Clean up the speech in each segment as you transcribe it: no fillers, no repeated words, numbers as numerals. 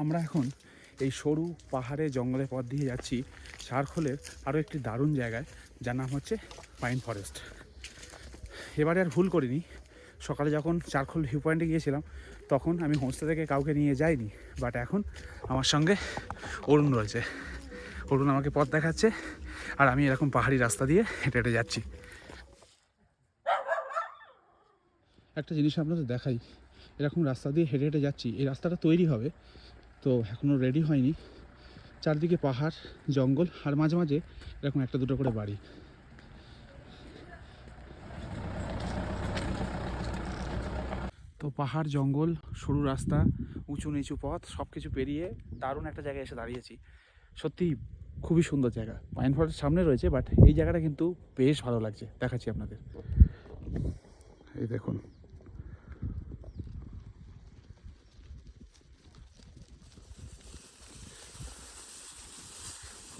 আমরা এখন এই সরু পাহাড়ে জঙ্গলের পথ দিয়ে যাচ্ছি চারখোলের আরও একটি দারুণ জায়গায়, যার নাম হচ্ছে পাইন ফরেস্ট। এবারে আর ভুল করিনি, সকালে যখন চারখোল ভিউ পয়েন্টে গিয়েছিলাম তখন আমি হোমস্টে থেকে কাউকে নিয়ে যাইনি, বাট এখন আমার সঙ্গে অরুণ রয়েছে। অরুণ আমাকে পথ দেখাচ্ছে আর আমি এরকম পাহাড়ি রাস্তা দিয়ে হেঁটে হেঁটে যাচ্ছি। একটা জিনিস আপনাদের দেখাই, এরকম রাস্তা দিয়ে হেঁটে হেঁটে যাচ্ছি। এই রাস্তাটা তৈরি হবে, তো এখনও রেডি হয়নি। চারদিকে পাহাড়, জঙ্গল, আর মাঝে মাঝে এরকম একটা দুটো করে বাড়ি। তো পাহাড়, জঙ্গল, সরু রাস্তা, উঁচু নিচু পথ সব কিছু পেরিয়ে দারুণ একটা জায়গায় এসে দাঁড়িয়েছি। সত্যি খুবই সুন্দর জায়গা। পাইন ফরেস্ট সামনে রয়েছে, বাট এই জায়গাটা কিন্তু বেশ ভালো লাগছে, দেখাচ্ছি আপনাদের। এই দেখুন,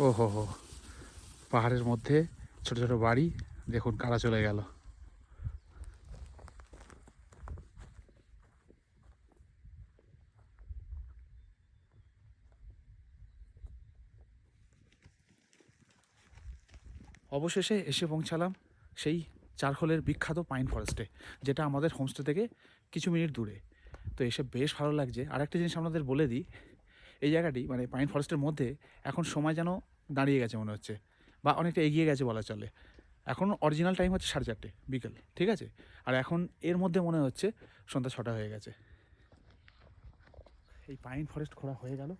ও হো হো, পাহাড়ের মধ্যে ছোট ছোট বাড়ি, দেখুন কারা চলে গেল। অবশেষে এসে পৌঁছালাম সেই চারখোলের বিখ্যাত পাইন ফরেস্টে, যেটা আমাদের হোমস্টে থেকে কিছু মিনিট দূরে। তো এসে বেশ ভালো লাগছে। আর একটা জিনিস আপনাদের বলে দিই, এই জায়গাটি মানে পাইন ফরেস্টের মধ্যে এখন সময় যেন দাঁড়িয়ে গেছে মনে হচ্ছে, বা অনেকটা এগিয়ে গেছে বলা চলে। এখন অরিজিনাল টাইম হচ্ছে 4:30 বিকেল, ঠিক আছে? আর এখন এর মধ্যে মনে হচ্ছে সন্ধ্যা 6টা হয়ে গেছে। এই পাইন ফরেস্ট ঘোরা হয়ে গেল,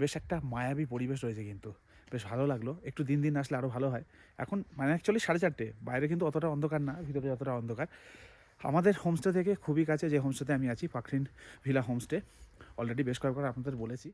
বেশ একটা মায়াবী পরিবেশ রয়েছে, কিন্তু বেশ ভালো লাগলো। একটু দিন দিন আসলে আরও ভালো হয়। এখন মানে অ্যাকচুয়ালি 4:30, বাইরে কিন্তু অতটা অন্ধকার না, ভিতরে যতটা অন্ধকার। আমাদের হোমস্টে থেকে খুবই কাছে যে হোমস্টেতে আমি আছি, পাখরিন ভিলা হোমস্টে, অলরেডি বেশ কয়েকবার আপনাদের বলেছি।